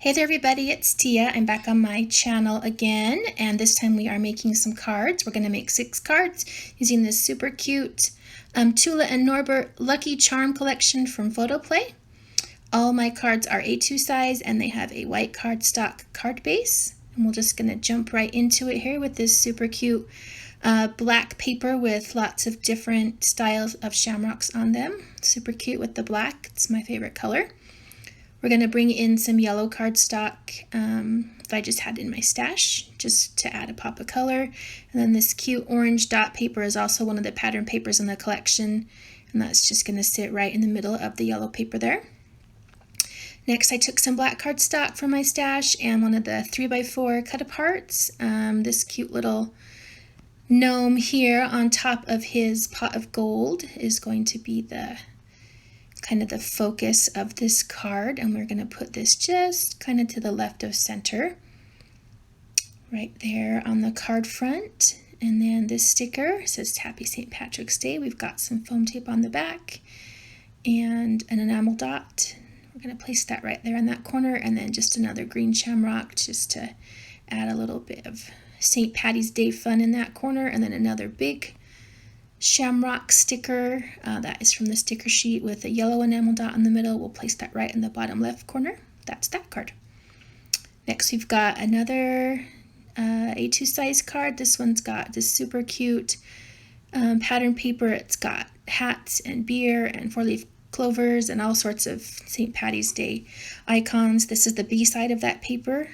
Hey there everybody, it's Tia. I'm back on my channel again, and this time we are making some cards. We're going to make 6 cards using this super cute Tula and Norbert Lucky Charm collection from PhotoPlay. All my cards are A2 size and they have a white cardstock card base. And we're just going to jump right into it here with this super cute black paper with lots of different styles of shamrocks on them. Super cute with the black, it's my favorite color. We're going to bring in some yellow cardstock that I just had in my stash, just to add a pop of color. And then this cute orange dot paper is also one of the pattern papers in the collection, and that's just going to sit right in the middle of the yellow paper there. Next, I took some black cardstock from my stash and one of the 3x4 cut-aparts. This cute little gnome here on top of his pot of gold is going to be the kind of the focus of this card, and we're going to put this just kind of to the left of center right there on the card front. And then this sticker says Happy St. Patrick's Day. We've got some foam tape on the back and an enamel dot. We're going to place that right there in that corner, and then just another green shamrock just to add a little bit of St. Patty's Day fun in that corner, and then another big shamrock sticker that is from the sticker sheet with a yellow enamel dot in the middle. We'll place that right in the bottom left corner. That's that card. Next, we've got another A2 size card. This one's got this super cute pattern paper. It's got hats and beer and 4-leaf clovers and all sorts of St. Patty's Day icons. This is the B side of that paper.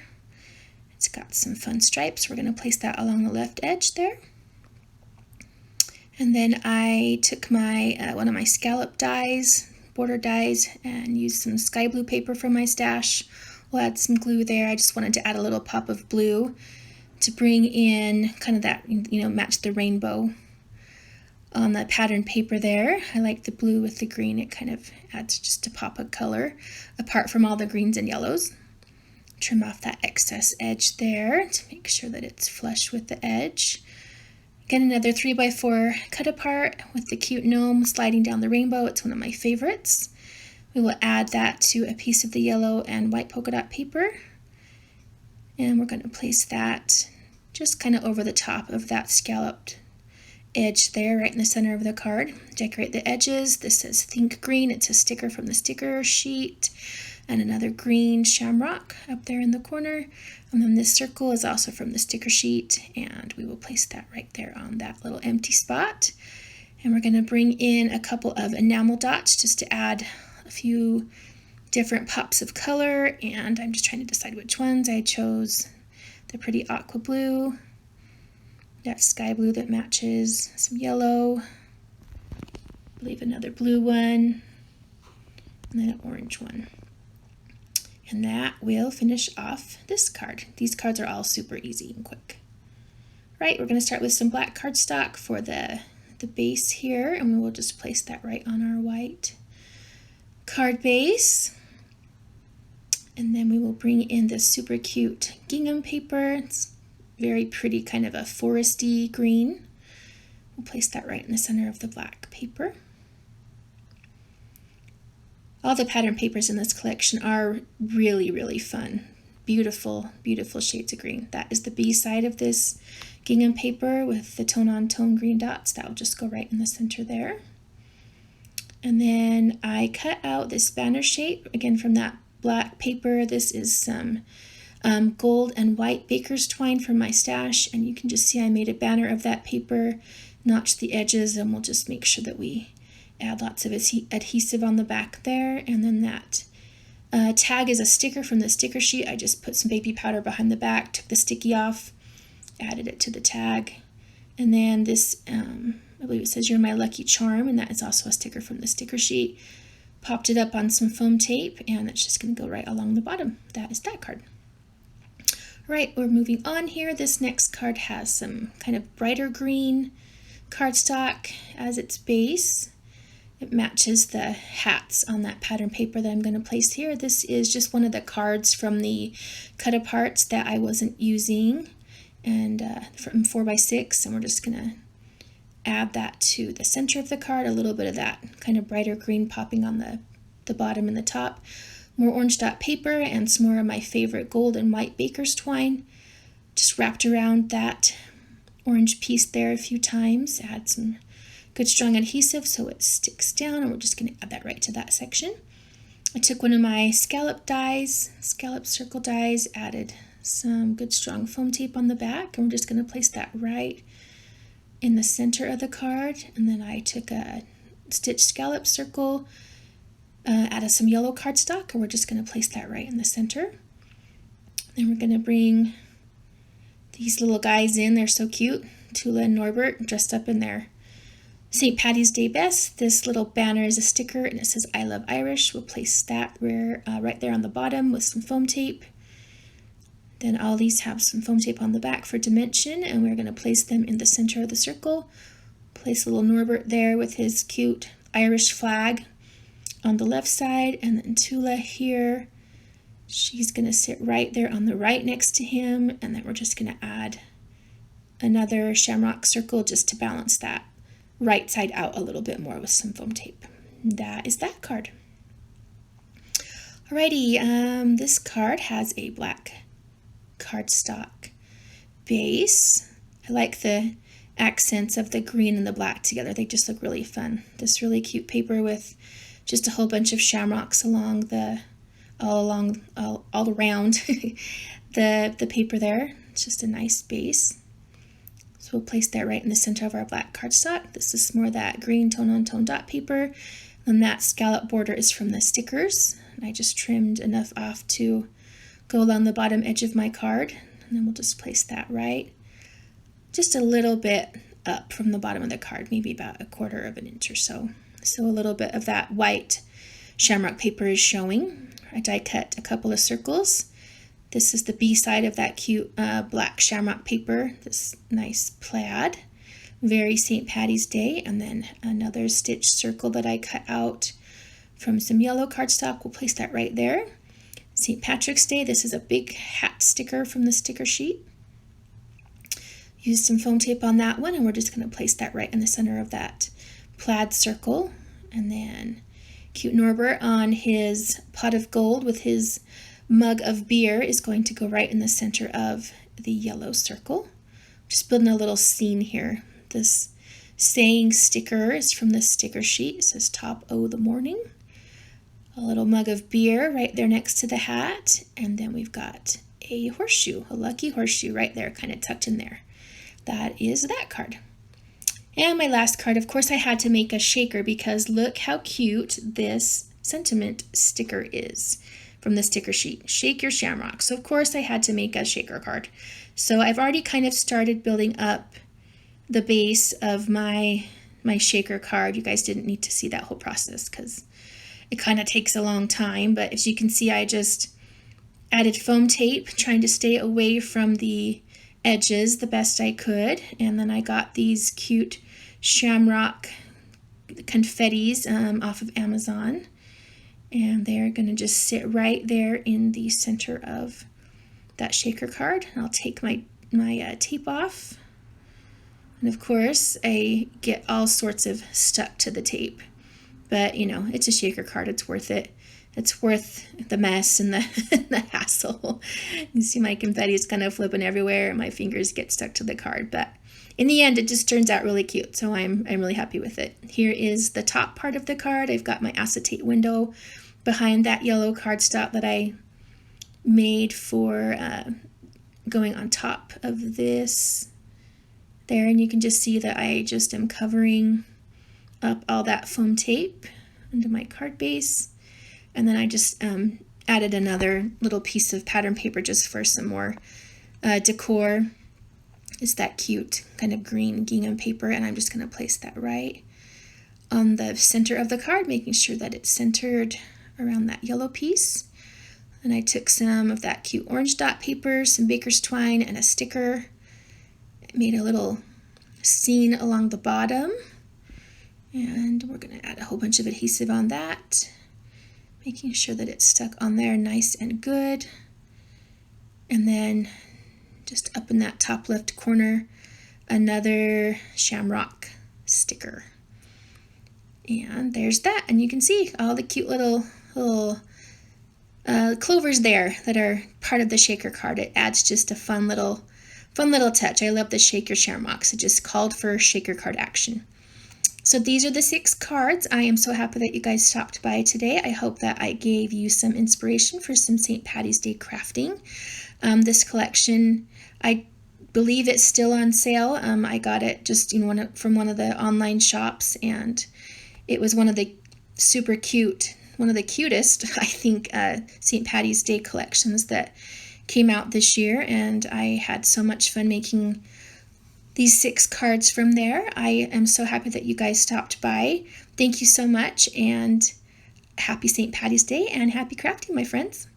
It's got some fun stripes. We're going to place that along the left edge there. And then I took my one of my scallop dies, border dies, and used some sky blue paper from my stash. We'll add some glue there. I just wanted to add a little pop of blue to bring in kind of that, match the rainbow on the pattern paper there. I like the blue with the green. It kind of adds just a pop of color apart from all the greens and yellows. Trim off that excess edge there to make sure that it's flush with the edge. Again, another 3x4 cut apart with the cute gnome sliding down the rainbow. It's one of my favorites. We will add that to a piece of the yellow and white polka dot paper. And we're going to place that just kind of over the top of that scalloped edge there, right in the center of the card. Decorate the edges. This says Think Green. It's a sticker from the sticker sheet. And another green shamrock up there in the corner. And then this circle is also from the sticker sheet, and we will place that right there on that little empty spot. And we're going to bring in a couple of enamel dots just to add a few different pops of color, and I'm just trying to decide which ones. I chose the pretty aqua blue, that sky blue that matches some yellow, I believe another blue one, and then an orange one. And that will finish off this card. These cards are all super easy and quick. Right, we're going to start with some black cardstock for the base here, and we will just place that right on our white card base. And then we will bring in this super cute gingham paper. It's very pretty, kind of a foresty green. We'll place that right in the center of the black paper. All the pattern papers in this collection are really, really fun. Beautiful, beautiful shades of green. That is the B side of this gingham paper with the tone-on-tone green dots. That will just go right in the center there. And then I cut out this banner shape, again from that black paper. This is some gold and white baker's twine from my stash, and you can just see I made a banner of that paper, notched the edges, and we'll just make sure that we add lots of adhesive on the back there. And then that tag is a sticker from the sticker sheet. I just put some baby powder behind the back, took the sticky off, added it to the tag. And then this, I believe it says You're My Lucky Charm, and that is also a sticker from the sticker sheet. Popped it up on some foam tape, and it's just going to go right along the bottom. That is that card. All right, we're moving on here. This next card has some kind of brighter green cardstock as its base. It matches the hats on that pattern paper that I'm going to place here. This is just one of the cards from the cut-aparts that I wasn't using, and from 4x6, and we're just going to add that to the center of the card, a little bit of that kind of brighter green popping on the bottom and the top. more orange dot paper and some more of my favorite gold and white baker's twine. Just wrapped around that orange piece there a few times. Add some good strong adhesive so it sticks down, and we're just going to add that right to that section. I took one of my scallop circle dies, added some good strong foam tape on the back, and we're just going to place that right in the center of the card. And then I took a stitched scallop circle, added some yellow cardstock, and we're just going to place that right in the center. Then we're going to bring these little guys in. They're so cute. Tula and Norbert dressed up in their St. Patty's Day best. This little banner is a sticker and it says I Love Irish. We'll place that right there on the bottom with some foam tape. Then all these have some foam tape on the back for dimension, and we're going to place them in the center of the circle. Place little Norbert there with his cute Irish flag on the left side, and then Tula here. She's going to sit right there on the right next to him, and then we're just going to add another shamrock circle just to balance that right side out a little bit more with some foam tape. That is that card. Alrighty, this card has a black cardstock base. I like the accents of the green and the black together. They just look really fun. This really cute paper with just a whole bunch of shamrocks along all around the paper there. It's just a nice base. So we'll place that right in the center of our black cardstock. This is more that green tone-on-tone dot paper. And that scallop border is from the stickers. I just trimmed enough off to go along the bottom edge of my card. And then we'll just place that right just a little bit up from the bottom of the card, maybe about 1/4 of an inch or so. So a little bit of that white shamrock paper is showing. I die cut a couple of circles. This is the B side of that cute black shamrock paper, this nice plaid, very St. Patty's Day, and then another stitched circle that I cut out from some yellow cardstock. We'll place that right there. St. Patrick's Day, this is a big hat sticker from the sticker sheet. Use some foam tape on that one, and we're just going to place that right in the center of that plaid circle. And then cute Norbert on his pot of gold with his mug of beer is going to go right in the center of the yellow circle. Just building a little scene here. This saying sticker is from the sticker sheet. It says Top O the Morning. A little mug of beer right there next to the hat. And then we've got a horseshoe, a lucky horseshoe right there, kind of tucked in there. That is that card. And my last card, of course, I had to make a shaker because look how cute this sentiment sticker is from the sticker sheet. Shake your shamrock. So of course I had to make a shaker card. So I've already kind of started building up the base of my shaker card. You guys didn't need to see that whole process because it kind of takes a long time. But as you can see, I just added foam tape, trying to stay away from the edges the best I could. And then I got these cute shamrock confettis off of Amazon. And they're going to just sit right there in the center of that shaker card. And I'll take my tape off. And of course, I get all sorts of stuck to the tape. But, you know, it's a shaker card. It's worth it. It's worth the mess and the hassle. You see my confetti is kind of flipping everywhere and my fingers get stuck to the card. But in the end, it just turns out really cute. So I'm really happy with it. Here is the top part of the card. I've got my acetate window behind that yellow cardstock that I made for going on top of this there. And you can just see that I just am covering up all that foam tape into my card base. And then I just added another little piece of pattern paper just for some more decor. It's that cute kind of green gingham paper, and I'm just going to place that right on the center of the card, making sure that it's centered around that yellow piece. And I took some of that cute orange dot paper, some baker's twine, and a sticker. Made a little scene along the bottom. And we're going to add a whole bunch of adhesive on that, making sure that it's stuck on there nice and good. And then just up in that top left corner, another shamrock sticker. And there's that. And you can see all the cute little clovers there that are part of the shaker card. It adds just a fun little touch. I love the shaker shamrocks. It just called for shaker card action. So these are the 6 cards. I am so happy that you guys stopped by today. I hope that I gave you some inspiration for some St. Patty's Day crafting. This collection, I believe it's still on sale. I got it just from one of the online shops, and it was one of the super cute, one of the cutest, I think, St. Patty's Day collections that came out this year, and I had so much fun making these 6 cards from there. I am so happy that you guys stopped by. Thank you so much, and happy St. Patty's Day and happy crafting, my friends.